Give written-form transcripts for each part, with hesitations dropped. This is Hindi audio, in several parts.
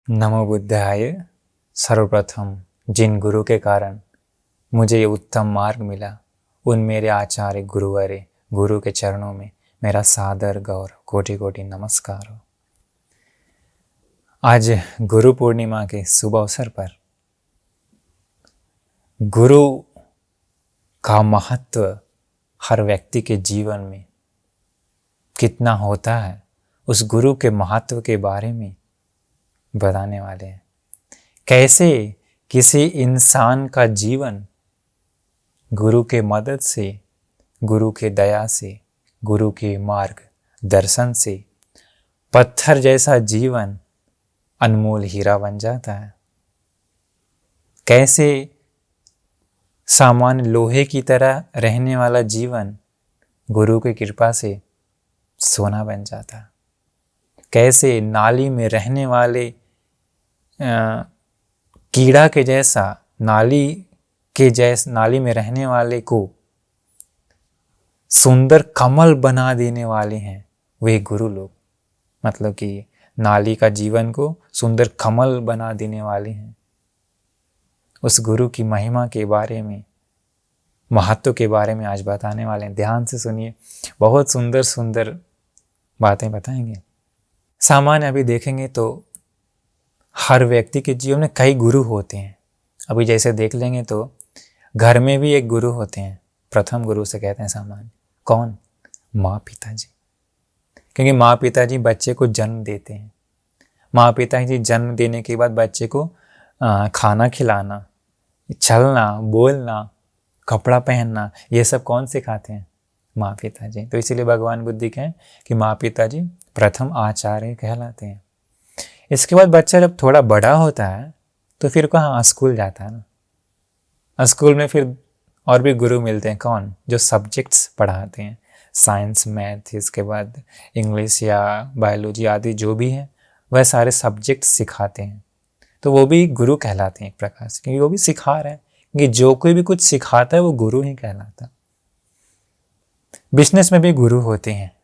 नमो बुद्धाय। सर्वप्रथम जिन गुरु के कारण मुझे ये उत्तम मार्ग मिला, उन मेरे आचार्य गुरुवरे गुरु के चरणों में मेरा सादर गौर कोटि कोटि नमस्कार हो। आज गुरु पूर्णिमा के शुभ अवसर पर गुरु का महत्व हर व्यक्ति के जीवन में कितना होता है, उस गुरु के महत्व के बारे में बताने वाले हैं। कैसे किसी इंसान का जीवन गुरु के मदद से, गुरु के दया से, गुरु के मार्ग दर्शन से पत्थर जैसा जीवन अनमोल हीरा बन जाता है। कैसे सामान्य लोहे की तरह रहने वाला जीवन गुरु की कृपा से सोना बन जाता है। कैसे नाली में रहने वाले कीड़ा के जैसा, नाली में रहने वाले को सुंदर कमल बना देने वाले हैं वे गुरु लोग। मतलब कि नाली का जीवन को सुंदर कमल बना देने वाले हैं। उस गुरु की महिमा के बारे में, महत्व के बारे में आज बताने वाले हैं। ध्यान से सुनिए, बहुत सुंदर सुंदर बातें बताएंगे। सामान्य अभी देखेंगे तो हर व्यक्ति के जीवन में कई गुरु होते हैं। अभी जैसे देख लेंगे तो घर में भी एक गुरु होते हैं। प्रथम गुरु से कहते हैं सामान्य। कौन? माँ पिताजी। क्योंकि माँ पिताजी बच्चे को जन्म देते हैं। माँ पिताजी जन्म देने के बाद बच्चे को खाना खिलाना, चलना, बोलना, कपड़ा पहनना, ये सब कौन सिखाते हैं? माँ पिताजी। तो इसीलिए भगवान बुद्ध कहें कि माँ पिताजी प्रथम आचार्य कहलाते हैं। इसके बाद बच्चा जब थोड़ा बड़ा होता है तो फिर कहाँ? स्कूल जाता है ना। स्कूल में फिर और भी गुरु मिलते हैं। कौन? जो सब्जेक्ट्स पढ़ाते हैं, साइंस, मैथ, इसके बाद इंग्लिश या बायोलॉजी आदि जो भी है वह सारे सब्जेक्ट्स सिखाते हैं। तो वो भी गुरु कहलाते हैं एक प्रकार से, क्योंकि वो भी सिखा रहे हैं। क्योंकि जो कोई भी कुछ सिखाता है वो गुरु ही कहलाता है। बिजनेस में भी गुरु होते हैं।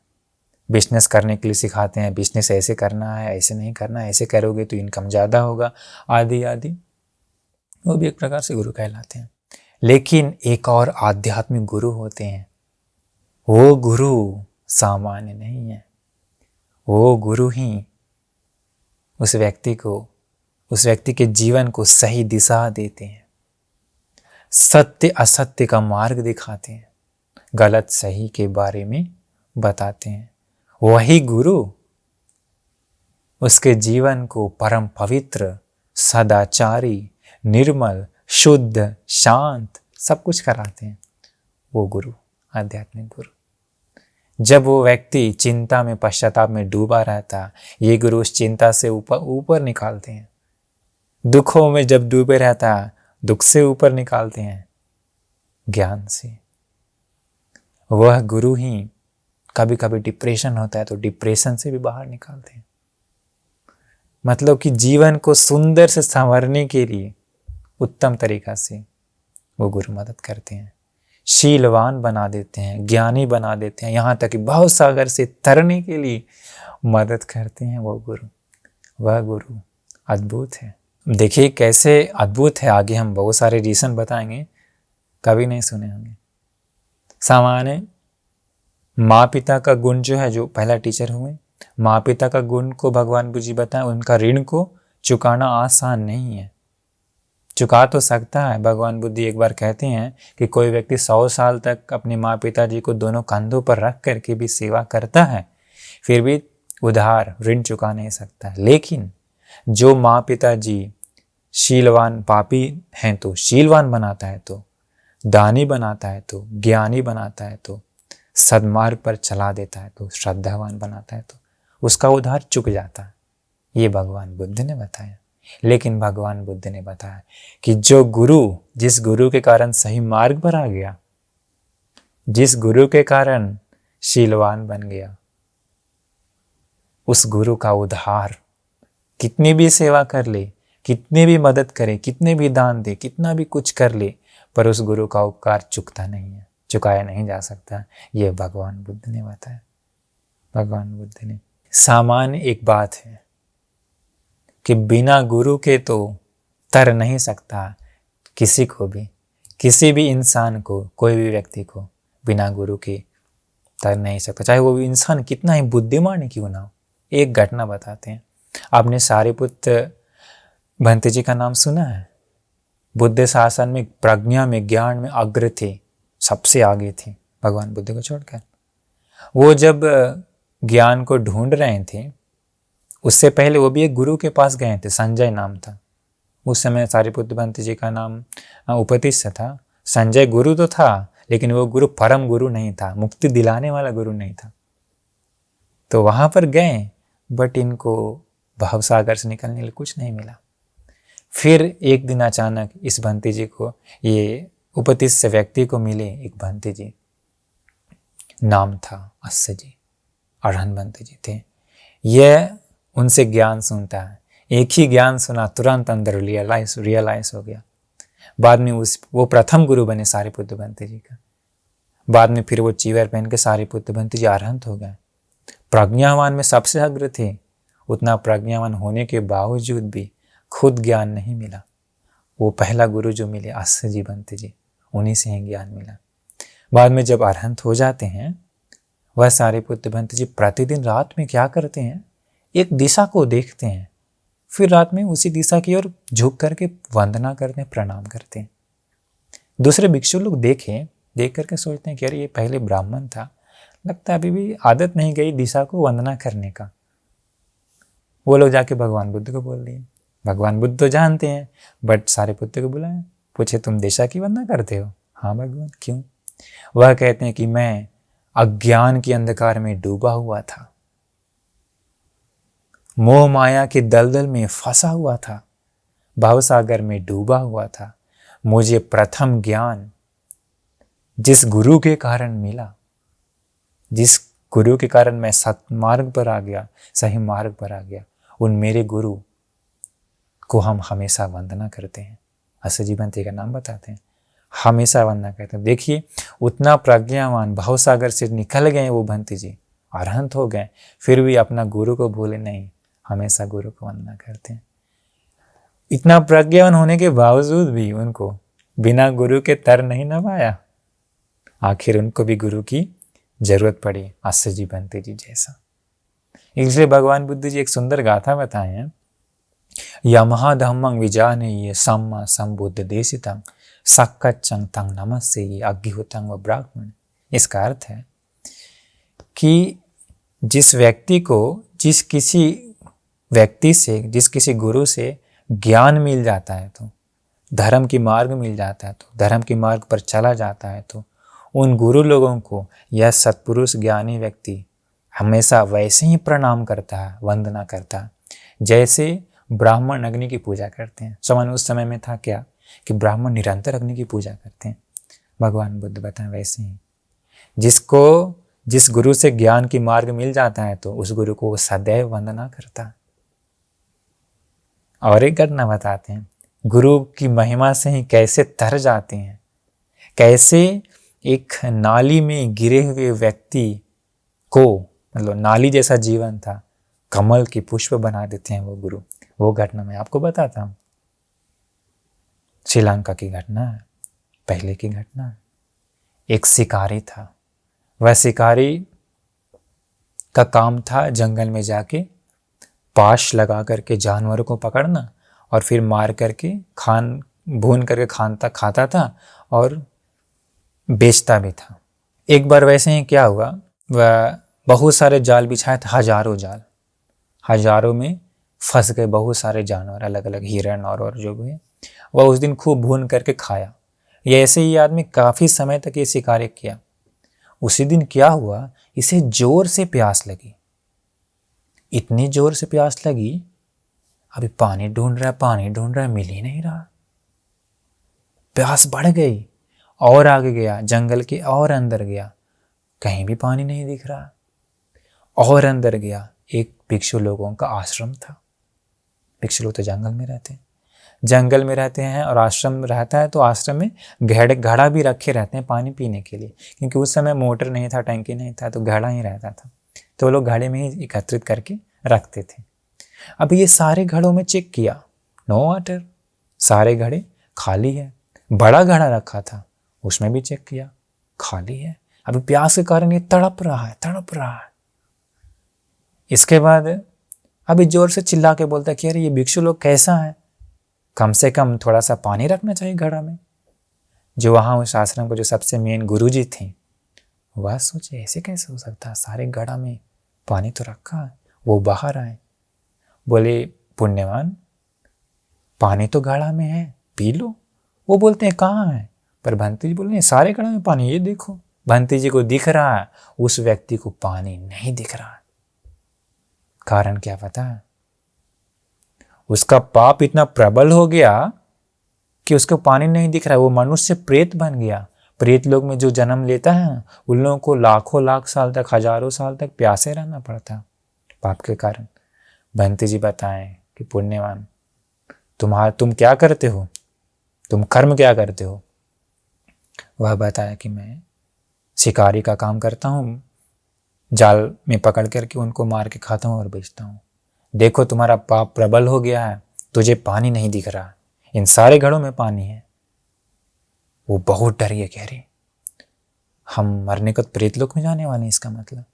बिजनेस करने के लिए सिखाते हैं, बिजनेस ऐसे करना है, ऐसे नहीं करना है, ऐसे करोगे तो इनकम ज़्यादा होगा, आदि आदि। वो भी एक प्रकार से गुरु कहलाते हैं। लेकिन एक और आध्यात्मिक गुरु होते हैं। वो गुरु सामान्य नहीं है। वो गुरु ही उस व्यक्ति के जीवन को सही दिशा देते हैं, सत्य असत्य का मार्ग दिखाते हैं, गलत सही के बारे में बताते हैं। वही गुरु उसके जीवन को परम पवित्र, सदाचारी, निर्मल, शुद्ध, शांत सब कुछ कराते हैं। वो गुरु, आध्यात्मिक गुरु। जब वो व्यक्ति चिंता में, पश्चाताप में डूबा रहता, ये गुरु उस चिंता से ऊपर निकालते हैं। दुखों में जब डूबे रहता, दुख से ऊपर निकालते हैं ज्ञान से। वह गुरु ही कभी कभी डिप्रेशन होता है तो डिप्रेशन से भी बाहर निकालते हैं। मतलब कि जीवन को सुंदर से संवारने के लिए उत्तम तरीका से वो गुरु मदद करते हैं। शीलवान बना देते हैं, ज्ञानी बना देते हैं, यहाँ तक कि भाव सागर से तरने के लिए मदद करते हैं वो गुरु। वह गुरु अद्भुत है। देखिए कैसे अद्भुत है। आगे हम बहुत सारे रीजन बताएंगे, कभी नहीं सुने होंगे। सामान्य माँ पिता का गुण जो है, जो पहला टीचर हुए, माँ पिता का गुण को भगवान बुद्ध जी बताएं, उनका ऋण को चुकाना आसान नहीं है। चुका तो सकता है। भगवान बुद्ध जी एक बार कहते हैं कि कोई व्यक्ति 100 साल तक अपने माँ पिता जी को दोनों कंधों पर रख करके भी सेवा करता है, फिर भी उधार ऋण चुका नहीं सकता। लेकिन जो माँ पिता जी शीलवान, पापी हैं तो शीलवान बनाता है, तो दानी बनाता है, तो ज्ञानी बनाता है, तो सद्मार्ग पर चला देता है, तो श्रद्धावान बनाता है, तो उसका उधार चुक जाता है। ये भगवान बुद्ध ने बताया। लेकिन भगवान बुद्ध ने बताया कि जो गुरु, जिस गुरु के कारण सही मार्ग पर आ गया, जिस गुरु के कारण शीलवान बन गया, उस गुरु का उधार कितनी भी सेवा कर ले, कितनी भी मदद करे, कितने भी दान दे, कितना भी कुछ कर ले, पर उस गुरु का उपकार चुकता नहीं है, चुकाया नहीं जा सकता। ये भगवान बुद्ध ने बताया। भगवान बुद्ध ने। सामान्य एक बात है कि बिना गुरु के तो तर नहीं सकता किसी को भी, किसी भी इंसान को, कोई भी व्यक्ति को बिना गुरु के तर नहीं सकता, चाहे वो इंसान कितना ही बुद्धिमान ही क्यों ना हो। एक घटना बताते हैं। आपने सारिपुत्र भंते जी का नाम सुना है? बुद्ध शासन में, प्रज्ञा में, ज्ञान में अग्र थे, सबसे आगे थे भगवान बुद्ध को छोड़कर। वो जब ज्ञान को ढूंढ रहे थे, उससे पहले वो भी एक गुरु के पास गए थे, संजय नाम था। उस समय सारिपुत्र भंते जी का नाम उपतिष्ठ था। संजय गुरु तो था, लेकिन वो गुरु परम गुरु नहीं था, मुक्ति दिलाने वाला गुरु नहीं था। तो वहां पर गए, बट इनको भवसागर से निकलने के लिए कुछ नहीं मिला। फिर एक दिन अचानक इस भंते जी को, ये उपतिष्ठ व्यक्ति को मिले एक भंते जी, नाम था अस्य जी, अरहंत भंते जी थे। यह उनसे ज्ञान सुनता है, एक ही ज्ञान सुना, तुरंत अंदर रियलाइज हो गया। बाद में वो प्रथम गुरु बने सारिपुत्र भंते जी का। बाद में फिर वो चीवर पहन के सारिपुत्र भंते जी अरहंत हो गए। प्रज्ञावान में सबसे अग्र थे। उतना प्रज्ञावान होने के बावजूद भी खुद ज्ञान नहीं मिला। वो पहला गुरु जो मिले अस्य जी भंते जी, उन्हीं से ही ज्ञान मिला। बाद में जब अरहंत हो जाते हैं, वह सारिपुत्र भंते जी प्रतिदिन रात में क्या करते हैं, एक दिशा को देखते हैं, फिर रात में उसी दिशा की ओर झुक करके वंदना करते हैं, प्रणाम करते हैं। दूसरे भिक्षु लोग देख करके सोचते हैं कि अरे ये पहले ब्राह्मण था, लगता है अभी भी आदत नहीं गई दिशा को वंदना करने का। वो लोग जाके भगवान बुद्ध को बोल दिए। भगवान बुद्ध तो जानते हैं, बट सारिपुत्र को बुलाए, पूछे तुम दिशा की वंदना करते हो? हाँ भगवान, क्यों? वह कहते हैं कि मैं अज्ञान के अंधकार में डूबा हुआ था, मोह माया के दलदल में फंसा हुआ था, भवसागर में डूबा हुआ था। मुझे प्रथम ज्ञान जिस गुरु के कारण मिला, जिस गुरु के कारण मैं सत्मार्ग पर आ गया, सही मार्ग पर आ गया, उन मेरे गुरु को हम हमेशा वंदना करते हैं। अस्य जी भंते का नाम बताते हैं, हमेशा वंदना करते हैं। देखिए उतना प्रज्ञावान, भवसागर से निकल गए वो भंते जी, अरहंत हो गए, फिर भी अपना गुरु को भूले नहीं, हमेशा गुरु को वंदना करते हैं। इतना प्रज्ञावान होने के बावजूद भी उनको बिना गुरु के तर नहीं न पाया। आखिर उनको भी गुरु की जरूरत पड़ी, अस्य जी भंते जी जैसा। इसलिए भगवान बुद्ध जी एक सुंदर गाथा बताए हैं, यमहा धम्मं विजाने ये सम्मा संबुद्ध देशितं सक्कच्चं तं नमस्ते ये अग्निहुतं व ब्राह्मण। इसका अर्थ है कि जिस व्यक्ति को जिस किसी गुरु से ज्ञान मिल जाता है, तो धर्म की मार्ग मिल जाता है, तो धर्म की मार्ग पर चला जाता है, तो उन गुरु लोगों को यह सत्पुरुष ज्ञानी व्यक्ति हमेशा वैसे ही प्रणाम करता है, वंदना करता है, जैसे ब्राह्मण अग्नि की पूजा करते हैं। समान उस समय में था क्या कि ब्राह्मण निरंतर अग्नि की पूजा करते हैं। भगवान बुद्ध बताएं वैसे ही जिस गुरु से ज्ञान की मार्ग मिल जाता है, तो उस गुरु को सदैव वंदना करता है। और एक घटना बताते हैं, गुरु की महिमा से ही कैसे तर जाते हैं, कैसे एक नाली में गिरे हुए व्यक्ति को, मतलब नाली जैसा जीवन था, कमल की पुष्प बना देते हैं वो गुरु। वो घटना मैं आपको बताता हूँ। श्रीलंका की घटना है, पहले की घटना है। एक शिकारी था, वह शिकारी का काम था जंगल में जाके पाश लगा करके जानवरों को पकड़ना और फिर मार करके भून करके खाता था और बेचता भी था। एक बार वैसे ही क्या हुआ, वह बहुत सारे जाल बिछाए थे, हजारों में फंस गए बहुत सारे जानवर, अलग अलग हिरण और जो भी है। वह उस दिन खूब भून करके खाया। ये ऐसे ही आदमी काफ़ी समय तक ये शिकार किया। उसी दिन क्या हुआ, इसे जोर से प्यास लगी, इतनी जोर से प्यास लगी, अभी पानी ढूंढ रहा है, मिल ही नहीं रहा। प्यास बढ़ गई और आगे गया, जंगल के और अंदर गया, कहीं भी पानी नहीं दिख रहा। और अंदर गया, एक भिक्षु लोगों का आश्रम था। भिक्षु लोग तो जंगल में रहते हैं और आश्रम रहता है, तो आश्रम में घड़ा भी रखे रहते हैं पानी पीने के लिए, क्योंकि उस समय मोटर नहीं था, टंकी नहीं था, तो घड़ा ही रहता था, तो वो लोग घड़े में ही एकत्रित करके रखते थे। अब ये सारे घड़ों में चेक किया, नो वाटर, सारे घड़े खाली है। बड़ा घड़ा रखा था, उसमें भी चेक किया, खाली है। अभी प्यास के कारण ये तड़प रहा है। इसके बाद अभी जोर से चिल्ला के बोलता है कि अरे ये भिक्षु लोग कैसा है, कम से कम थोड़ा सा पानी रखना चाहिए घड़ा में। जो वहाँ उस आश्रम को जो सबसे मेन गुरुजी थे, वह सोचे ऐसे कैसे हो सकता है, सारे घड़ा में पानी तो रखा है। वो बाहर आए, बोले पुण्यवान पानी तो घड़ा में है, पी लो। वो बोलते हैं कहाँ है, पर भंती जी बोले सारे घड़ा में पानी, ये देखो। भंती जी को दिख रहा है, उस व्यक्ति को पानी नहीं दिख रहा है। कारण क्या पता है, उसका पाप इतना प्रबल हो गया कि उसको पानी नहीं दिख रहा है। वो मनुष्य प्रेत बन गया। प्रेत लोग में जो जन्म लेता है उन लोगों को लाखों लाख साल तक, हजारों साल तक प्यासे रहना पड़ता पाप के कारण। भंती जी बताएं कि पुण्यवान तुम क्या करते हो, तुम कर्म क्या करते हो। वह बताया कि मैं शिकारी का काम करता हूँ, जाल में पकड़ करके उनको मार के खाता हूँ और बेचता हूँ। देखो तुम्हारा पाप प्रबल हो गया है, तुझे पानी नहीं दिख रहा, इन सारे घड़ों में पानी है। वो बहुत डरी है, कह रही हम मरने को प्रेत लोक में जाने वाले हैं, इसका मतलब।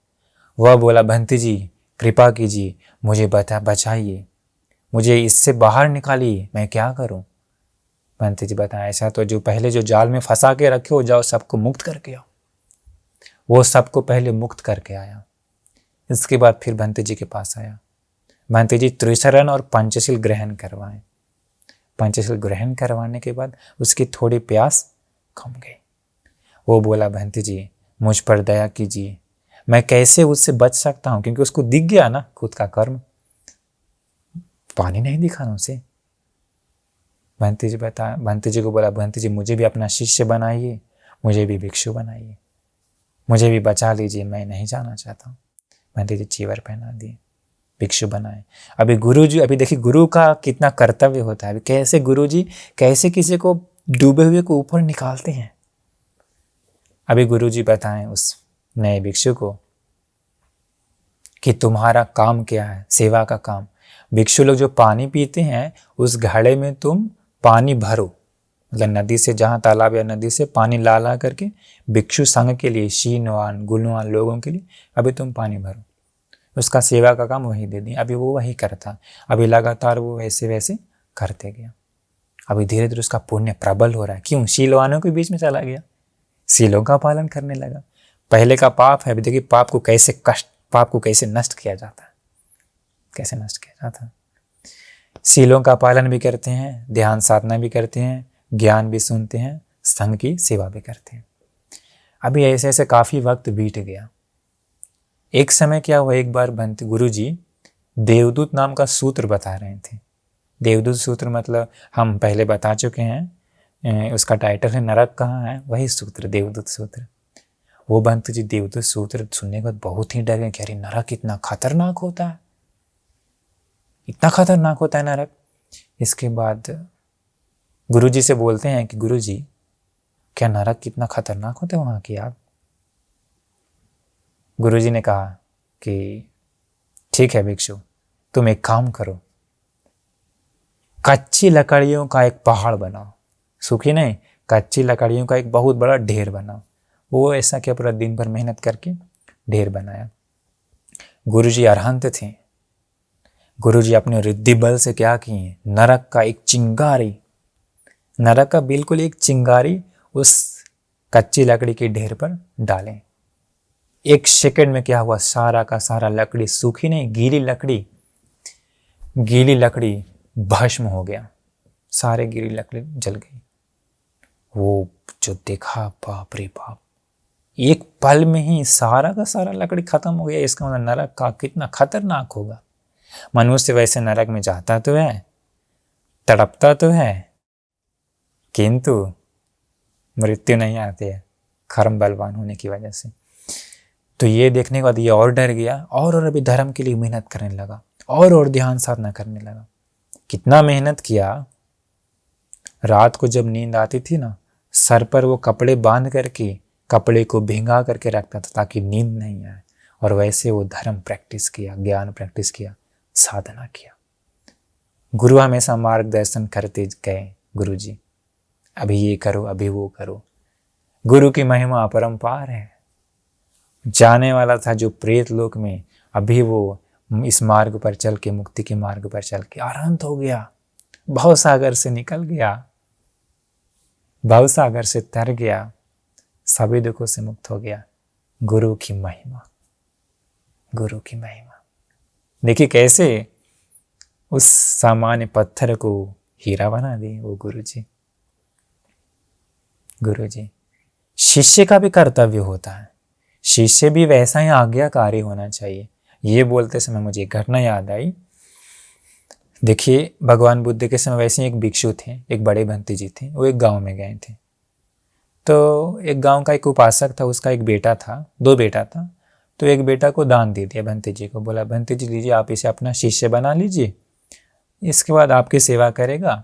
वह बोला भंती जी कृपा कीजिए, मुझे बचाइए, मुझे इससे बाहर निकालिए, मैं क्या करूं। भंती जी बताया ऐसा तो जो पहले जो जाल में फंसा के रखे हो, जाओ सबको मुक्त करके आओ। वो सबको पहले मुक्त करके आया। इसके बाद फिर भंती जी के पास आया। भंती जी त्रिशरण और पंचशील ग्रहण करवाए। पंचशील ग्रहण करवाने के बाद उसकी थोड़ी प्यास कम गई। वो बोला भंती जी मुझ पर दया कीजिए, मैं कैसे उससे बच सकता हूँ, क्योंकि उसको दिख गया ना खुद का कर्म, पानी नहीं दिखा ना उसे। भंती जी को बोला भंती जी मुझे भी अपना शिष्य बनाइए, मुझे भी भिक्षु बनाइए, मुझे भी बचा लीजिए, मैं नहीं जाना चाहता हूँ। भंती जी चीवर पहना दिए, भिक्षु बनाए। अभी गुरुजी, अभी देखिए गुरु का कितना कर्तव्य होता है। अभी कैसे गुरुजी कैसे किसी को डूबे हुए को ऊपर निकालते हैं। अभी गुरुजी बताएं उस नए भिक्षु को कि तुम्हारा काम क्या है, सेवा का काम। भिक्षु लोग जो पानी पीते हैं उस घड़े में तुम पानी भरो, मतलब नदी से, जहाँ तालाब या नदी से पानी ला करके भिक्षु संघ के लिए, शीनवान गुणवान लोगों के लिए अभी तुम पानी भरो। उसका सेवा का काम वही दे दिए। अभी वो वही करता, अभी लगातार वो वैसे वैसे करते गया। अभी धीरे धीरे उसका पुण्य प्रबल हो रहा है। क्यों? शीलवानों के बीच में चला गया, शीलों का पालन करने लगा। पहले का पाप है, अभी देखिए पाप को कैसे नष्ट किया जाता है, कैसे नष्ट किया जाता है। शीलों का पालन भी करते हैं, ध्यान साधना भी करते हैं, ज्ञान भी सुनते हैं, संघ की सेवा भी करते हैं। अभी ऐसे ऐसे काफ़ी वक्त बीत गया। एक समय क्या हुआ, एक बार भंती गुरुजी देवदूत नाम का सूत्र बता रहे थे। देवदूत सूत्र मतलब हम पहले बता चुके हैं, उसका टाइटल है नरक कहाँ है, वही सूत्र देवदूत सूत्र। वो भंती जी देवदूत सूत्र सुनने के बाद बहुत ही डर गए कि अरे नरक इतना खतरनाक होता है, इतना खतरनाक होता है नरक। इसके बाद गुरुजी से बोलते हैं कि गुरुजी क्या नरक कितना खतरनाक होता है वहाँ की आप। गुरुजी ने कहा कि ठीक है भिक्षु, तुम एक काम करो, कच्ची लकड़ियों का एक पहाड़ बनाओ, सूखी नहीं, कच्ची लकड़ियों का एक बहुत बड़ा ढेर बनाओ। वो ऐसा क्या पूरा दिन भर मेहनत करके ढेर बनाया। गुरुजी अरहंत थे। गुरुजी अपने रिद्धि बल से क्या किए, नरक का एक चिंगारी, नरक का बिल्कुल एक चिंगारी उस कच्ची लकड़ी के ढेर पर डालें। एक सेकंड में क्या हुआ, सारा का सारा लकड़ी, सूखी नहीं गीली लकड़ी भस्म हो गया, सारे गीली लकड़ी जल गई। वो जो देखा, बाप रे बाप, एक पल में ही सारा का सारा लकड़ी खत्म हो गया। इसका मतलब नरक का कितना खतरनाक होगा। मनुष्य वैसे नरक में जाता तो है, तड़पता तो है, किंतु मृत्यु नहीं आती है कर्म बलवान होने की वजह से। तो ये देखने के बाद ये और डर गया और अभी धर्म के लिए मेहनत करने लगा और ध्यान साधना करने लगा। कितना मेहनत किया, रात को जब नींद आती थी ना, सर पर वो कपड़े बांध करके कपड़े को भिंगा करके रखता था ताकि नींद नहीं आए। और वैसे वो धर्म प्रैक्टिस किया, ज्ञान प्रैक्टिस किया, साधना किया। गुरु हमेशा मार्गदर्शन करते गए, गुरु जी अभी ये करो, अभी वो करो। गुरु की महिमा अपरंपार है। जाने वाला था जो प्रेत लोक में, अभी वो इस मार्ग पर चल के, मुक्ति के मार्ग पर चल के अरहंत हो गया, भव सागर से निकल गया, भव सागर से तर गया, सभी दुखों से मुक्त हो गया। गुरु की महिमा, गुरु की महिमा। देखिए कैसे उस सामान्य पत्थर को हीरा बना दिए वो गुरु जी। गुरु जी, शिष्य का भी कर्तव्य होता है, शिष्य भी वैसा ही आज्ञाकारी होना चाहिए। ये बोलते समय मुझे एक घटना याद आई। देखिए भगवान बुद्ध के समय वैसे ही एक भिक्षु थे, एक बड़े भंती जी थे, वो एक गांव में गए थे। तो एक गांव का एक उपासक था, उसका एक बेटा था, 2 बेटा था। तो एक बेटा को दान दे दिया भंती जी को, बोला भंती जी लीजिए, आप इसे अपना शिष्य बना लीजिए, इसके बाद आपकी सेवा करेगा,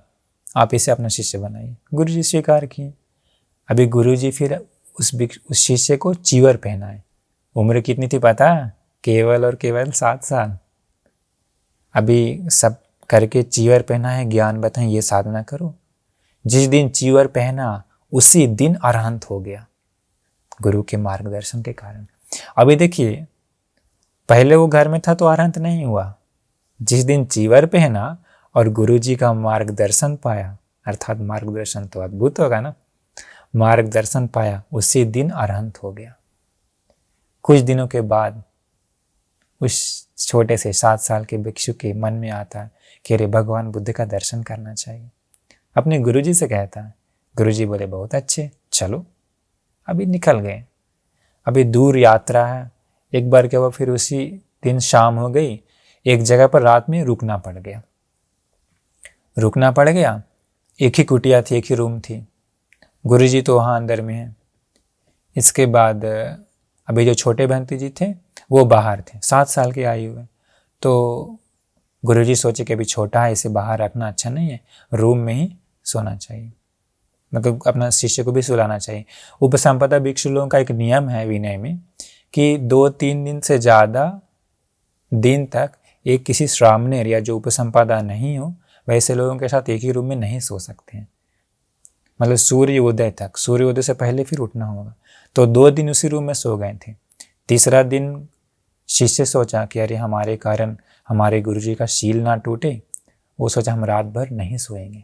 आप इसे अपना शिष्य बनाइए। गुरु जी स्वीकार किए। अभी गुरु जी फिर उस शिष्य को चीवर पहनाए। उम्र कितनी थी पता है? केवल और केवल 7 साल। अभी सब करके चीवर पहना है, ज्ञान बताएं, ये साधना करो। जिस दिन चीवर पहना उसी दिन अरहंत हो गया, गुरु के मार्गदर्शन के कारण। अभी देखिए पहले वो घर में था तो अरहंत नहीं हुआ, जिस दिन चीवर पहना और गुरु जी का मार्गदर्शन पाया, अर्थात मार्गदर्शन तो अद्भुत होगा ना, मार्गदर्शन पाया, उसी दिन अरहंत हो गया। कुछ दिनों के बाद उस छोटे से 7 साल के भिक्षु के मन में आता है कि अरे भगवान बुद्ध का दर्शन करना चाहिए। अपने गुरुजी से कहता है। गुरुजी बोले बहुत अच्छे, चलो। अभी निकल गए। अभी दूर यात्रा है। एक बार क्या हुआ, फिर उसी दिन शाम हो गई, एक जगह पर रात में रुकना पड़ गया। एक ही कुटिया थी, एक ही रूम थी। गुरुजी तो वहाँ अंदर में है। इसके बाद अभी जो छोटे भंती जी थे वो बाहर थे, 7 साल के आयु में। तो गुरुजी सोचे कि अभी छोटा है, इसे बाहर रखना अच्छा नहीं है, रूम में ही सोना चाहिए, मतलब अपना शिष्य को भी सुलाना चाहिए। उपसंपदा भिक्षु लोगों का एक नियम है विनय में कि 2-3 दिन से ज़्यादा दिन तक एक किसी श्रामणेर या जो उपसंपदा नहीं हो वैसे लोगों के साथ एक ही रूम में नहीं सो सकते हैं, मतलब सूर्योदय तक, सूर्योदय से पहले फिर उठना होगा। तो 2 दिन उसी रूम में सो गए थे। तीसरा दिन शिष्य सोचा कि अरे हमारे कारण हमारे गुरुजी का शील ना टूटे, वो सोचा हम रात भर नहीं सोएंगे।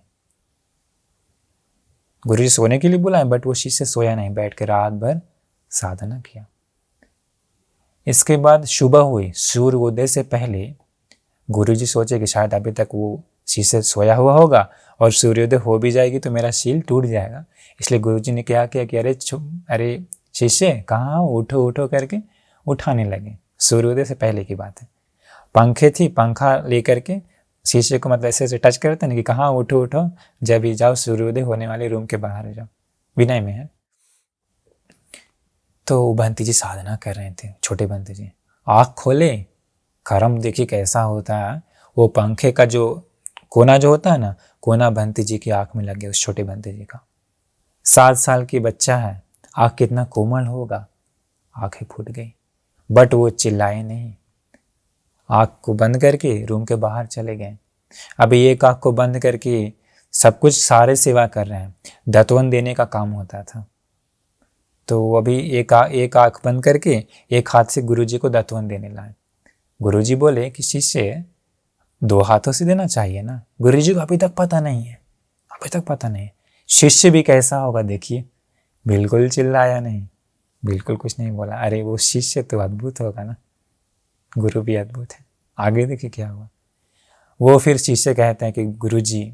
गुरुजी सोने के लिए बुलाए, बट वो शिष्य सोया नहीं, बैठ के रात भर साधना किया। इसके बाद सुबह हुई, सूर्योदय से पहले गुरुजी सोचे कि शायद अभी तक वो शिष्य सोया हुआ होगा और सूर्योदय हो भी जाएगी तो मेरा शील टूट जाएगा। इसलिए गुरुजी ने क्या किया कि अरे शिष्य कहाँ हो, उठो उठो करके उठाने लगे। सूर्योदय से पहले की बात है। पंखे थी, पंखा लेकर के शिष्य को मतलब ऐसे टच करते ना कि कहाँ उठो उठो, जब भी जाओ सूर्योदय होने वाले रूम के बाहर जाओ, विनय में है। तो भंती जी साधना कर रहे थे, छोटे भंती जी आँख खोले, कर्म देखिए कैसा होता है। वो पंखे का जो कोना जो होता है ना, कोना भंती जी की आँख में लग गया, उस छोटे भंती जी का। 7 साल की बच्चा है, आँख कितना कोमल होगा, आँखें फूट गई, बट वो चिल्लाए नहीं, आँख को बंद करके रूम के बाहर चले गए। अभी एक आँख को बंद करके सब कुछ सारे सेवा कर रहे हैं, दत्वन देने का काम होता था। तो अभी एक आँख बंद करके एक हाथ से गुरुजी को दत्वन देने लाए। गुरुजी बोले कि शिष्य 2 हाथों से देना चाहिए ना। गुरुजी को अभी तक पता नहीं है, अभी तक पता नहीं। शिष्य भी कैसा होगा देखिए, बिल्कुल चिल्लाया नहीं, बिल्कुल कुछ नहीं बोला। अरे वो शिष्य तो अद्भुत होगा ना, गुरु भी अद्भुत है। आगे देखिए क्या हुआ। वो फिर शिष्य कहते हैं कि गुरुजी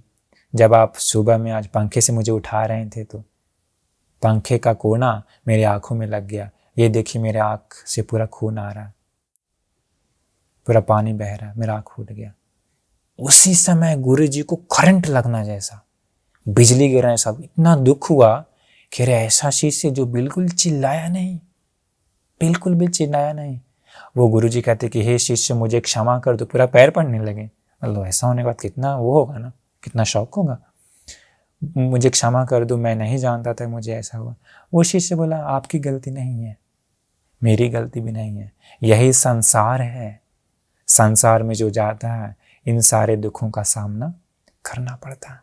जब आप सुबह में आज पंखे से मुझे उठा रहे थे तो पंखे का कोना मेरे आंखों में लग गया, ये देखिए मेरे आँख से पूरा खून आ रहा है, पूरा पानी बह रहा है, मेरा आँख फूट गया। उसी समय गुरुजी को करंट लगना जैसा, बिजली गिरना जैसा, इतना दुख हुआ कि अरे ऐसा शिष्य जो बिल्कुल चिल्लाया नहीं, बिल्कुल भी चिल्लाया नहीं। वो गुरुजी कहते कि हे शिष्य मुझे क्षमा कर दो, पूरा पैर पड़ने लगे। मतलब ऐसा होने के बाद कितना वो होगा ना, कितना शौक होगा। मुझे क्षमा कर दो, मैं नहीं जानता था मुझे ऐसा हुआ। वो शिष्य बोला आपकी गलती नहीं है, मेरी गलती भी नहीं है, यही संसार है। संसार में जो जाता है इन सारे दुखों का सामना करना पड़ता।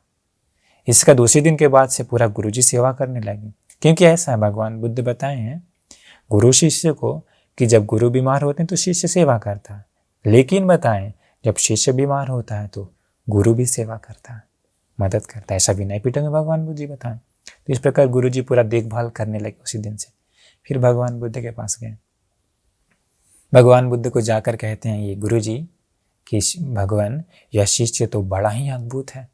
इसका दूसरे दिन के बाद से पूरा गुरुजी सेवा करने लगे, क्योंकि ऐसा है भगवान बुद्ध बताए हैं गुरु शिष्य को कि जब गुरु बीमार होते हैं तो शिष्य सेवा करता है, लेकिन बताएं जब शिष्य बीमार होता है तो गुरु भी सेवा करता है, मदद करता है। ऐसा विनय पीटक में भगवान बुद्ध जी बताएं। तो इस प्रकार गुरु जी पूरा देखभाल करने लगे उसी दिन से। फिर भगवान बुद्ध के पास गए, भगवान बुद्ध को जाकर कहते हैं ये गुरु जी कि भगवान यह शिष्य तो बड़ा ही अद्भुत है,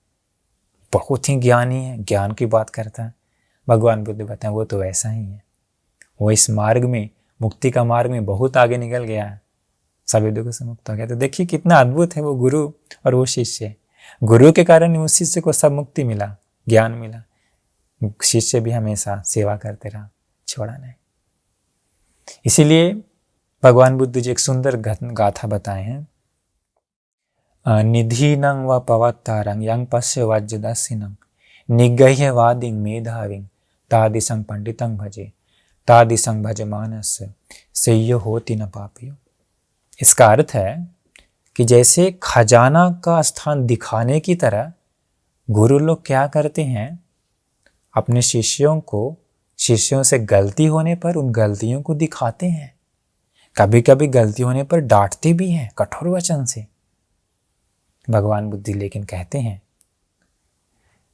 बहुत ही ज्ञानी है, ज्ञान की बात करता है। भगवान बुद्ध बताएं वो तो वैसा ही है, वो इस मार्ग में, मुक्ति का मार्ग में बहुत आगे निकल गया है, सभी दुखों से मुक्त हो गया। तो देखिए कितना अद्भुत है वो गुरु और वो शिष्य। गुरु के कारण उस शिष्य को सब मुक्ति मिला, ज्ञान मिला। शिष्य भी हमेशा सेवा करते रहा, छोड़ा नहीं। इसीलिए भगवान बुद्ध जी एक सुंदर गाथा बताए हैं, निधीनं व पवत्तारं यं पश्य वज्रदस्सिनं निगह्य वादिं मेधाविं तादिशं पंडितं भजे तादिशं भजमानस्य सेय्यो होति न पापियो। इसका अर्थ है कि जैसे खजाना का स्थान दिखाने की तरह गुरु लोग क्या करते हैं, अपने शिष्यों से गलती होने पर उन गलतियों को दिखाते हैं, कभी कभी गलती होने पर डांटते भी हैं कठोर वचन से। भगवान बुद्धि लेकिन कहते हैं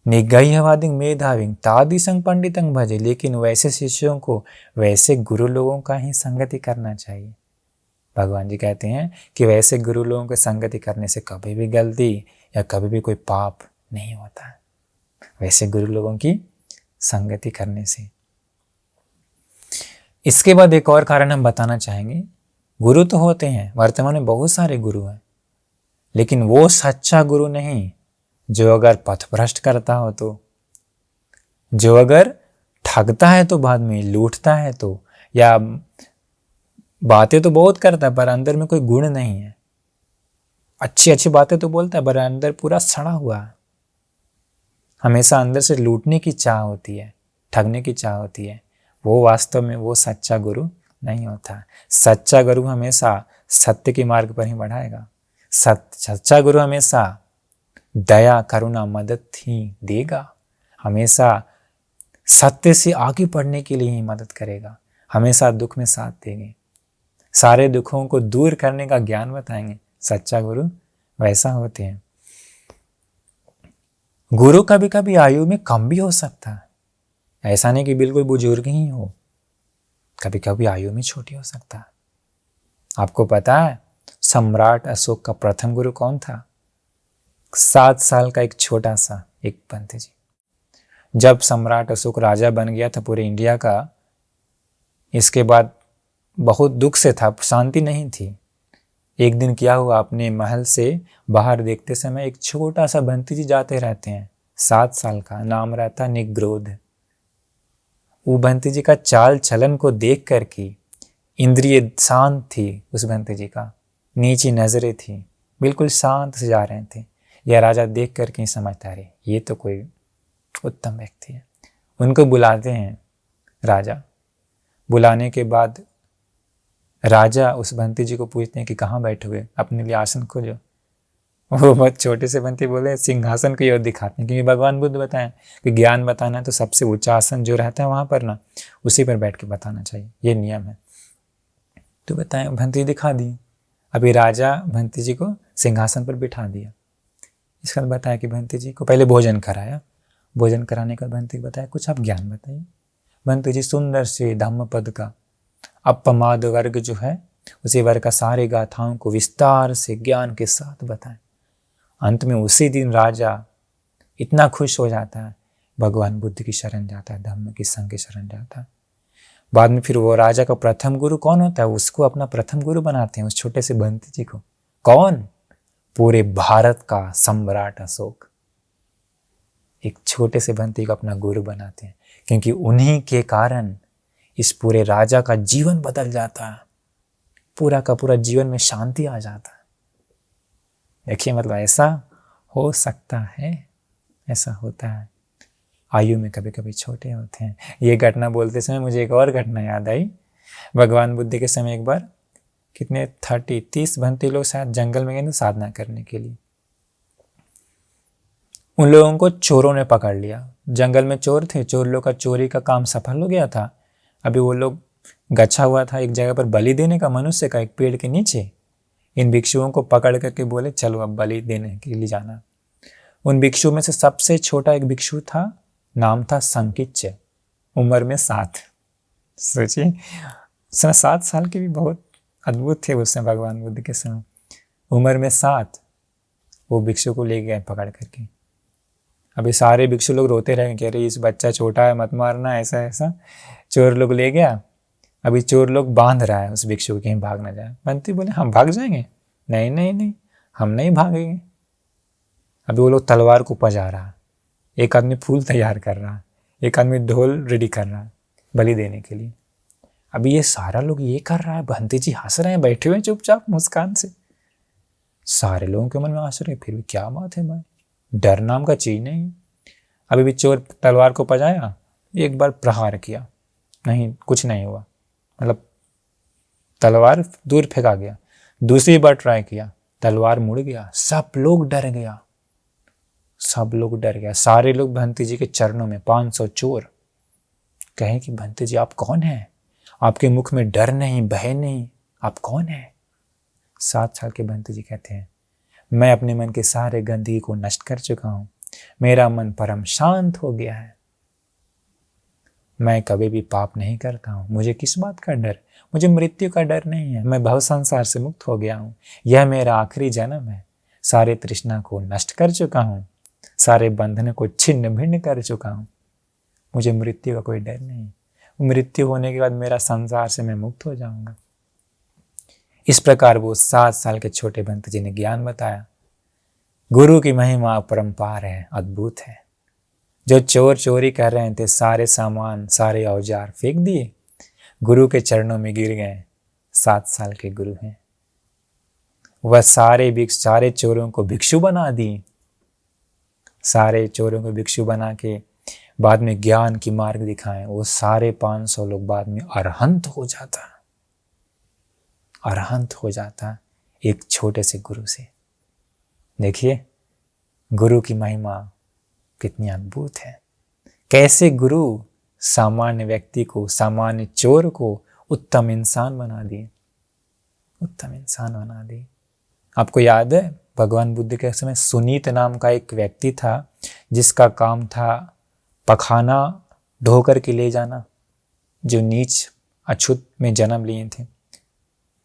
निगह्यवादिं मेधाविं तादिशं पंडितं भजे, लेकिन वैसे शिष्यों को वैसे गुरु लोगों का ही संगति करना चाहिए। भगवान जी कहते हैं कि वैसे गुरु लोगों की संगति करने से कभी भी गलती या कभी भी कोई पाप नहीं होता है, वैसे गुरु लोगों की संगति करने से। इसके बाद एक और कारण हम बताना चाहेंगे, गुरु तो होते हैं, वर्तमान में बहुत सारे गुरु हैं, लेकिन वो सच्चा गुरु नहीं जो अगर पथभ्रष्ट करता हो तो, जो अगर ठगता है तो बाद में लूटता है तो, या बातें तो बहुत करता है पर अंदर में कोई गुण नहीं है, अच्छी अच्छी बातें तो बोलता है पर अंदर पूरा सड़ा हुआ है, हमेशा अंदर से लूटने की चाह होती है, ठगने की चाह होती है, वो वास्तव में वो सच्चा गुरु नहीं होता। सच्चा गुरु हमेशा सत्य के मार्ग पर ही बढ़ाएगा। सच्चा गुरु हमेशा दया करुणा मदद ही देगा, हमेशा सत्य से आगे बढ़ने के लिए ही मदद करेगा, हमेशा दुख में साथ देंगे, सारे दुखों को दूर करने का ज्ञान बताएंगे। सच्चा गुरु वैसा होते हैं। गुरु कभी कभी आयु में कम भी हो सकता है, ऐसा नहीं कि बिल्कुल बुजुर्ग ही हो, कभी कभी आयु में छोटी हो सकता है। आपको पता है सम्राट अशोक का प्रथम गुरु कौन था? 7 साल का एक छोटा सा एक पंत जी। जब सम्राट अशोक राजा बन गया था पूरे इंडिया का, इसके बाद बहुत दुख से था, शांति नहीं थी। एक दिन क्या हुआ, अपने महल से बाहर देखते समय एक छोटा सा बंती जी जाते रहते हैं, 7 साल का, नाम रहता निग्रोध। वो बंती जी का चाल चलन को देख कर के इंद्रिय शांत थी, उस बंती जी का नीची नजरें थी, बिल्कुल शांत से जा रहे थे। यह राजा देख कर के समझता रहे ये तो कोई उत्तम व्यक्ति है। उनको बुलाते हैं राजा। बुलाने के बाद राजा उस बंती जी को पूछते हैं कि कहाँ बैठे हुए, अपने लिए आसन खोजो। वो बहुत छोटे से बंती बोले सिंहासन को ये दिखाते हैं, क्योंकि भगवान बुद्ध बताएं कि ज्ञान बताना है तो सबसे ऊंचा आसन जो रहता है वहां पर ना, उसी पर बैठ के बताना चाहिए, ये नियम है। तो बताएं बंती दिखा दी। अभी राजा बंती जी को सिंहासन पर बिठा दिया। इसका बताया कि बंती जी को पहले भोजन कराया, भोजन कराने का बंती बताया कुछ आप ज्ञान बताइए। बंती जी सुंदर से धम्म पद का अपमाद वर्ग जो है उसी वर्ग का सारे गाथाओं को विस्तार से ज्ञान के साथ बताएं। अंत में उसी दिन राजा इतना खुश हो जाता है, भगवान बुद्ध की शरण जाता है, धम्म की संग की शरण जाता है। बाद में फिर वो राजा का प्रथम गुरु कौन होता है, उसको अपना प्रथम गुरु बनाते हैं, उस छोटे से बंती जी को। कौन? पूरे भारत का सम्राट अशोक एक छोटे से बंती को अपना गुरु बनाते हैं, क्योंकि उन्हीं के कारण इस पूरे राजा का जीवन बदल जाता है, पूरा का पूरा जीवन में शांति आ जाता है। देखिए मतलब ऐसा हो सकता है, ऐसा होता है। आयु में कभी कभी छोटे होते हैं। ये घटना बोलते समय मुझे एक और घटना याद आई। भगवान बुद्ध के समय एक बार कितने 30 बंती लोग शायद जंगल में गए ना साधना करने के लिए। उन लोगों को चोरों ने पकड़ लिया। जंगल में चोर थे, चोर लोग का चोरी का काम सफल हो गया था। अभी वो लोग गच्छा हुआ था एक जगह पर बलि देने का, मनुष्य का, एक पेड़ के नीचे। इन भिक्षुओं को पकड़ करके बोले चलो अब बलि देने के लिए जाना। उन भिक्षुओं में से सबसे छोटा एक भिक्षु था, नाम था संकिच्च, उम्र में 7। सोचिए 7 साल के भी बहुत अद्भुत थे उस समय भगवान बुद्ध के समय। उम्र में 7 वो भिक्षु को ले गए पकड़ करके। अभी सारे भिक्षु लोग रोते रहे कि अरे इस बच्चा छोटा है, मत मारना, ऐसा ऐसा। चोर लोग ले गया। अभी चोर लोग बांध रहा है उस भिक्षु को, कहीं भाग ना जाए। बंटी बोले हम भाग जाएंगे, नहीं नहीं नहीं, हम नहीं भागेंगे। अभी वो लोग तलवार को पजा रहा, एक आदमी फूल तैयार कर रहा, एक आदमी ढोल रेडी कर रहा बलि देने के लिए। अभी ये सारा लोग ये कर रहा है, बंटी जी हंस रहे हैं बैठे हुए चुपचाप मुस्कान से। सारे लोगों के मन में आश्चर्य, फिर भी क्या बात है भाई, डर नाम का चीज नहीं। अभी भी चोर तलवार को पजाया, एक बार प्रहार किया, नहीं कुछ नहीं हुआ, मतलब तलवार दूर फेंका गया। दूसरी बार ट्राई किया, तलवार मुड़ गया, सब लोग डर गया, सब लोग डर गया। सारे लोग भंती जी के चरणों में, 500 चोर कहें कि भंती जी आप कौन हैं, आपके मुख में डर नहीं, भय नहीं, आप कौन हैं? 7 साल के भंती जी कहते हैं मैं अपने मन के सारे गंदगी को नष्ट कर चुका हूं, मेरा मन परम शांत हो गया है, मैं कभी भी पाप नहीं करता हूं, मुझे किस बात का डर, मुझे मृत्यु का डर नहीं है, मैं भव संसार से मुक्त हो गया हूं, यह मेरा आखिरी जन्म है, सारे तृष्णा को नष्ट कर चुका हूं, सारे बंधन को छिन्न भिन्न कर चुका हूं, मुझे मृत्यु का कोई डर नहीं, मृत्यु होने के बाद मेरा संसार से मैं मुक्त हो जाऊंगा। इस प्रकार वो 7 साल के छोटे भंत जी ने ज्ञान बताया। गुरु की महिमा अपरंपार है, अद्भुत है। जो चोर चोरी कर रहे थे, सारे सामान सारे औजार फेंक दिए, गुरु के चरणों में गिर गए। 7 साल के गुरु हैं वह। सारे चोरों को भिक्षु बना दिए, सारे चोरों को भिक्षु बना के बाद में ज्ञान की मार्ग दिखाएं। वो सारे 500 लोग बाद में अरहंत हो जाता, अरहंत हो जाता एक छोटे से गुरु से। देखिए गुरु की महिमा कितनी अद्भुत है। कैसे गुरु सामान्य व्यक्ति को, सामान्य चोर को उत्तम इंसान बना दिए, उत्तम इंसान बना दिए। आपको याद है भगवान बुद्ध के समय सुनीत नाम का एक व्यक्ति था जिसका काम था पखाना ढो कर के ले जाना, जो नीच अछूत में जन्म लिए थे।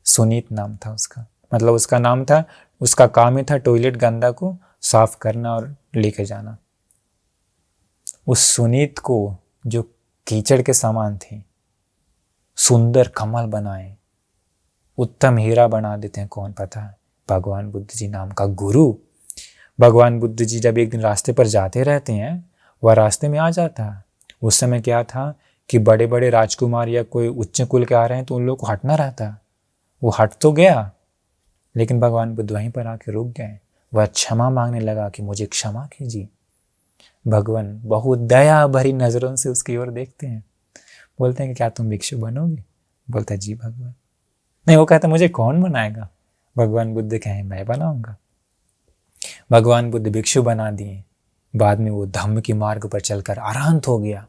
सुनीत नाम था उसका, मतलब उसका नाम था, उसका काम ही था टॉयलेट गंदा को साफ करना और लेके जाना। उस सुनीत को जो कीचड़ के समान थे, सुंदर कमल बनाए, उत्तम हीरा बना देते हैं, कौन पता है? भगवान बुद्ध जी नाम का गुरु। भगवान बुद्ध जी जब एक दिन रास्ते पर जाते रहते हैं, वह रास्ते में आ जाता है। उस समय क्या था कि बड़े बड़े राजकुमार या कोई उच्च कुल के आ रहे हैं तो उन लोगों को हटना रहता। वो हट तो गया, लेकिन भगवान बुद्ध वहीं पर आके रुक गए। वह क्षमा मांगने लगा कि मुझे क्षमा कीजिए। भगवान बहुत दया भरी नजरों से उसकी ओर देखते हैं, बोलते हैं कि क्या तुम भिक्षु बनोगे? बोलता है जी भगवान। नहीं, वो कहता मुझे कौन बनाएगा? भगवान बुद्ध कहें मैं बनाऊंगा। भगवान बुद्ध भिक्षु बना दिए। बाद में वो धम्म की मार्ग पर चलकर अरहंत हो गया।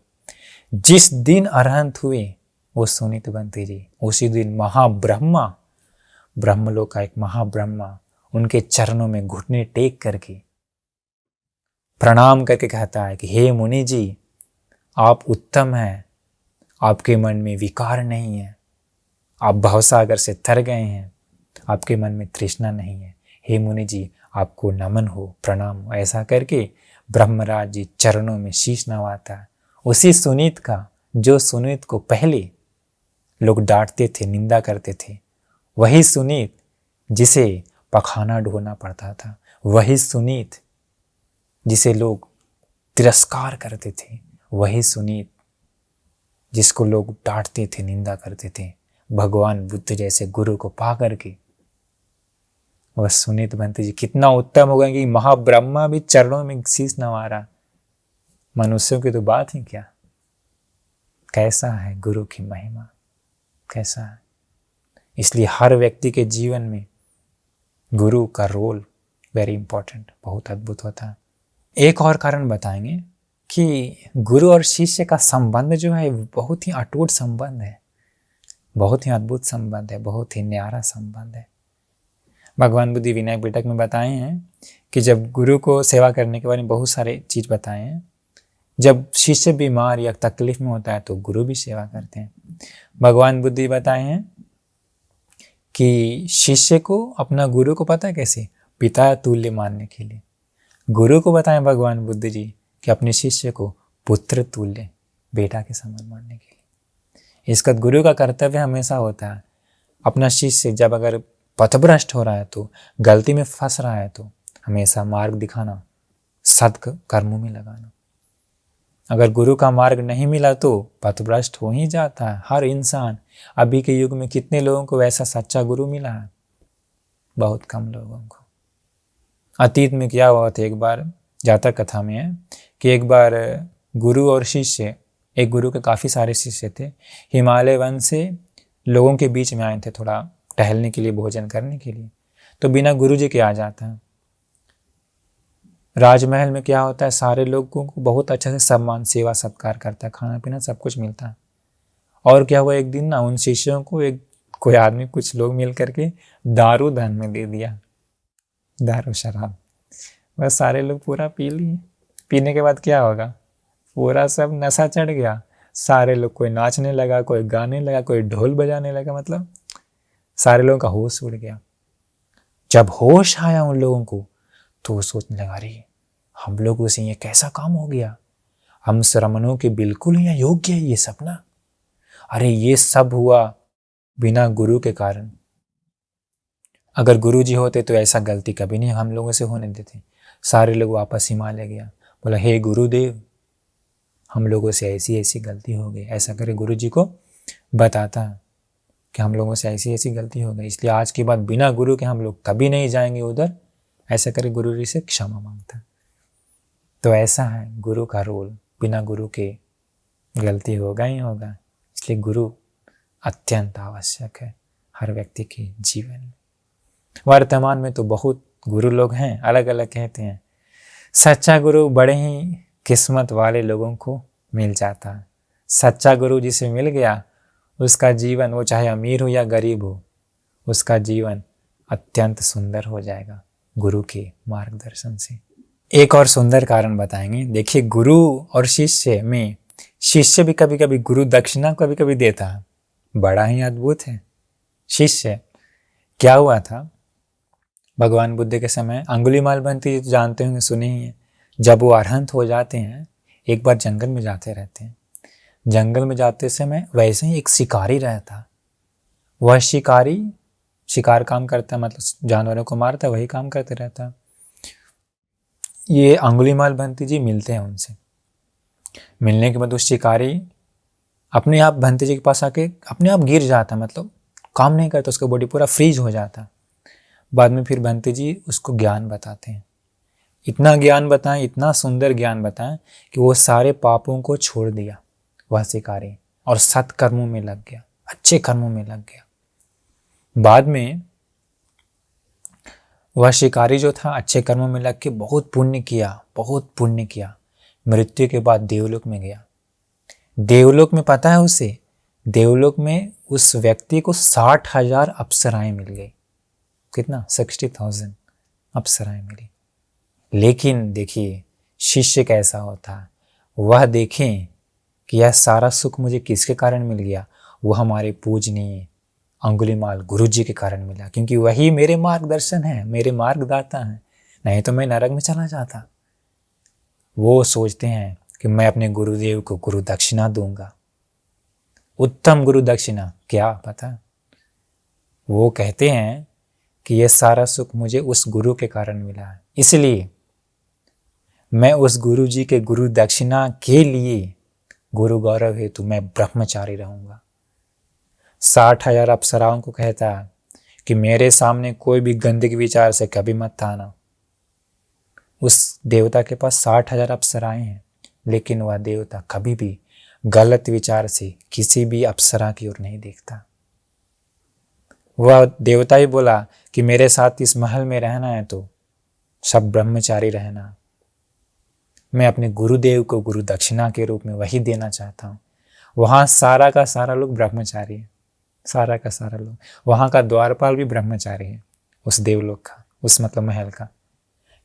जिस दिन अरहंत हुए वो सुनीत बंती जी, उसी दिन महाब्रह्मा, ब्रह्मलोक का एक महाब्रह्मा उनके चरणों में घुटने टेक करके प्रणाम करके कहता है कि हे मुनि जी, आप उत्तम हैं, आपके मन में विकार नहीं है, आप भवसागर से तर गए हैं, आपके मन में तृष्णा नहीं है, हे मुनि जी आपको नमन हो, प्रणाम हो। ऐसा करके ब्रह्मराज जी चरणों में शीश नवाता है। उसी सुनीत का, जो सुनीत को पहले लोग डांटते थे, निंदा करते थे, वही सुनीत जिसे पखाना ढोना पड़ता था, वही सुनीत जिसे लोग तिरस्कार करते थे, वही सुनीत जिसको लोग डांटते थे, निंदा करते थे, भगवान बुद्ध जैसे गुरु को पा करके वह सुनीत बनते जी कितना उत्तम हो गए कि महाब्रह्मा भी चरणों में शीश नवा रहा। मनुष्यों की तो बात ही क्या। कैसा है गुरु की महिमा, कैसा है। इसलिए हर व्यक्ति के जीवन में गुरु का रोल वेरी इंपॉर्टेंट, बहुत अद्भुत होता है। एक और कारण बताएंगे कि गुरु और शिष्य का संबंध जो है बहुत ही अटूट संबंध है, बहुत ही अद्भुत संबंध है, बहुत ही न्यारा संबंध है। भगवान बुद्धि विनायक पिटक में बताए हैं कि जब गुरु को सेवा करने के बारे में बहुत सारे चीज़ बताए हैं। जब शिष्य बीमार या तकलीफ में होता है तो गुरु भी सेवा करते हैं। भगवान बुद्धि बताए हैं कि शिष्य को अपना गुरु को पता है कैसे, पिता तुल्य मानने के लिए। गुरु को बताएं भगवान बुद्ध जी कि अपने शिष्य को पुत्र तुल्य, बेटा के समान मानने के लिए। इसका गुरु का कर्तव्य हमेशा होता है अपना शिष्य जब अगर पथभ्रष्ट हो रहा है तो, गलती में फंस रहा है तो हमेशा मार्ग दिखाना, सत्कर्मों में लगाना। अगर गुरु का मार्ग नहीं मिला तो पथभ्रष्ट हो ही जाता है हर इंसान। अभी के युग में कितने लोगों को वैसा सच्चा गुरु मिला है? बहुत कम लोगों को। अतीत में क्या हुआ था, एक बार जातक कथा में है कि एक बार गुरु और शिष्य, एक गुरु के काफ़ी सारे शिष्य थे, हिमालय वन से लोगों के बीच में आए थे थोड़ा टहलने के लिए, भोजन करने के लिए। तो बिना गुरु जी के आ जाता है। राजमहल में क्या होता है, सारे लोगों को बहुत अच्छे से सम्मान सेवा सत्कार करता है, खाना पीना सब कुछ मिलता है। और क्या हुआ, एक दिन ना उन शिष्यों को कोई आदमी, कुछ लोग मिल करके दारू दान में दे दिया, दारू शराब। बस सारे लोग पूरा पी लिए। पीने के बाद क्या होगा, पूरा सब नशा चढ़ गया। सारे लोग, कोई नाचने लगा, कोई गाने लगा, कोई ढोल बजाने लगा, मतलब सारे लोगों का होश उड़ गया। जब होश आया उन लोगों को तो वो सोचने लगा, अरे हम लोगों से ये कैसा काम हो गया, हम श्रमणों के बिल्कुल ही अयोग्य है ये सब ना। अरे ये सब हुआ बिना गुरु के कारण। अगर गुरु जी होते तो ऐसा गलती कभी नहीं हम लोगों से होने देते। सारे लोग वापस हिमालय गया, बोला हे गुरुदेव, हम लोगों से ऐसी ऐसी गलती हो गई। ऐसा करे गुरु जी को बताता कि हम लोगों से ऐसी ऐसी गलती हो गई, इसलिए आज के बाद बिना गुरु के हम लोग कभी नहीं जाएंगे उधर। ऐसा करे गुरु जी से क्षमा मांगता। तो ऐसा है गुरु का रोल, बिना गुरु के गलती होगा ही होगा। इसलिए गुरु अत्यंत आवश्यक है हर व्यक्ति के जीवन में। वर्तमान में तो बहुत गुरु लोग हैं, अलग अलग कहते हैं। सच्चा गुरु बड़े ही किस्मत वाले लोगों को मिल जाता है। सच्चा गुरु जिसे मिल गया उसका जीवन, वो चाहे अमीर हो या गरीब हो, उसका जीवन अत्यंत सुंदर हो जाएगा गुरु के मार्गदर्शन से। एक और सुंदर कारण बताएंगे। देखिए, गुरु और शिष्य में शिष्य भी कभी कभी गुरु दक्षिणा कभी कभी देता है, बड़ा ही अद्भुत है। शिष्य, क्या हुआ था भगवान बुद्ध के समय, अंगुलीमाल बंती जानते होंगे, सुने ही हैं। जब वो अरहंत हो जाते हैं, एक बार जंगल में जाते रहते हैं। जंगल में जाते समय वैसे ही एक शिकारी रहता। वह शिकारी शिकार काम करता, मतलब जानवरों को मारता, वही काम करते रहता। ये अंगुलीमाल भंती जी मिलते हैं उनसे। मिलने के बाद उस शिकारी अपने आप भंती जी के पास आके अपने आप गिर जाता, मतलब काम नहीं करता, उसका बॉडी पूरा फ्रीज हो जाता। बाद में फिर भंती जी उसको ज्ञान बताते हैं। इतना ज्ञान बताएं, इतना सुंदर ज्ञान बताएं कि वो सारे पापों को छोड़ दिया वह शिकारी और सत्कर्मों में लग गया, अच्छे कर्मों में लग गया। बाद में वह शिकारी जो था अच्छे कर्मों में लग के बहुत पुण्य किया, बहुत पुण्य किया। मृत्यु के बाद देवलोक में गया। देवलोक में पता है उसे, देवलोक में उस व्यक्ति को 60,000 अप्सराएं मिल गई। कितना? 60,000 अप्सराएं मिली। लेकिन देखिए शिष्य कैसा होता है, वह देखें कि यह सारा सुख मुझे किसके कारण मिल गया। वो हमारे पूजनीय अंगुलीमाल गुरु जी के कारण मिला, क्योंकि वही मेरे मार्गदर्शन है, मेरे मार्गदाता हैं, नहीं तो मैं नरक में चला जाता। वो सोचते हैं कि मैं अपने गुरुदेव को गुरु दक्षिणा दूंगा। उत्तम गुरु दक्षिणा क्या पता, वो कहते हैं कि यह सारा सुख मुझे उस गुरु के कारण मिला है, इसलिए मैं उस गुरु जी के गुरु दक्षिणा के लिए गुरु गौरव हेतु मैं ब्रह्मचारी रहूंगा। 60,000 अप्सराओं को कहता है कि मेरे सामने कोई भी गंदगी विचार से कभी मत आना। उस देवता के पास 60,000 अप्सराएं हैं, लेकिन वह देवता कभी भी गलत विचार से किसी भी अप्सरा की ओर नहीं देखता। वह देवता ही बोला कि मेरे साथ इस महल में रहना है तो सब ब्रह्मचारी रहना। मैं अपने गुरुदेव को गुरु दक्षिणा के रूप में वही देना चाहता हूँ। वहाँ सारा का सारा लोग ब्रह्मचारी है, सारा का सारा लोग। वहाँ का द्वारपाल भी ब्रह्मचारी है, उस देवलोक का, उस मतलब महल का।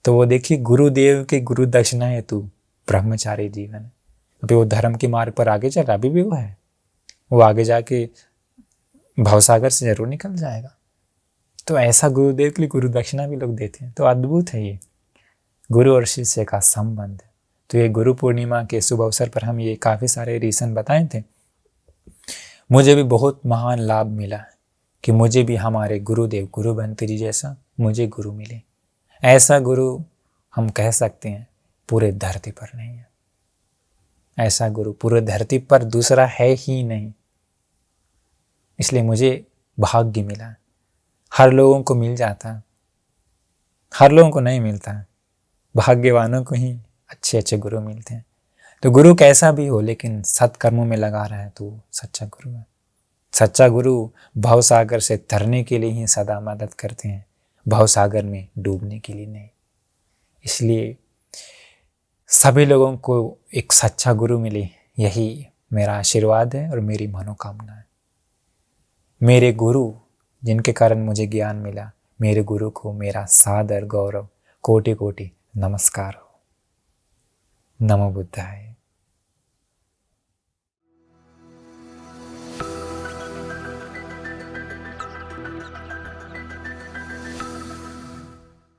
तो वो देखिए गुरुदेव के गुरु दक्षिणा हेतु ब्रह्मचारी जीवन है। अभी वो धर्म के मार्ग पर आगे चल रहा, अभी भी वो है। वो आगे जाके भवसागर से जरूर निकल जाएगा। तो ऐसा गुरुदेव के लिए गुरु दक्षिणा भी लोग देते हैं। तो अद्भुत है ये गुरु और शिष्य का संबंध। तो ये गुरु पूर्णिमा के शुभ अवसर पर हम ये काफ़ी सारे रीज़न बताए थे। मुझे भी बहुत महान लाभ मिला कि मुझे भी हमारे गुरुदेव गुरु बंती जी जैसा मुझे गुरु मिले। ऐसा गुरु हम कह सकते हैं पूरे धरती पर नहीं है। ऐसा गुरु पूरे धरती पर दूसरा है ही नहीं। इसलिए मुझे भाग्य मिला। हर लोगों को मिल जाता, हर लोगों को नहीं मिलता, भाग्यवानों को ही अच्छे अच्छे गुरु मिलते हैं। तो गुरु कैसा भी हो लेकिन सत्कर्मों में लगा रहा है तो सच्चा गुरु है। सच्चा गुरु भवसागर से तरने के लिए ही सदा मदद करते हैं, भवसागर में डूबने के लिए नहीं। इसलिए सभी लोगों को एक सच्चा गुरु मिले, यही मेरा आशीर्वाद है और मेरी मनोकामना है। मेरे गुरु जिनके कारण मुझे ज्ञान मिला, मेरे गुरु को मेरा सादर गौरव कोटि कोटि नमस्कार हो। नमो बुद्धाय।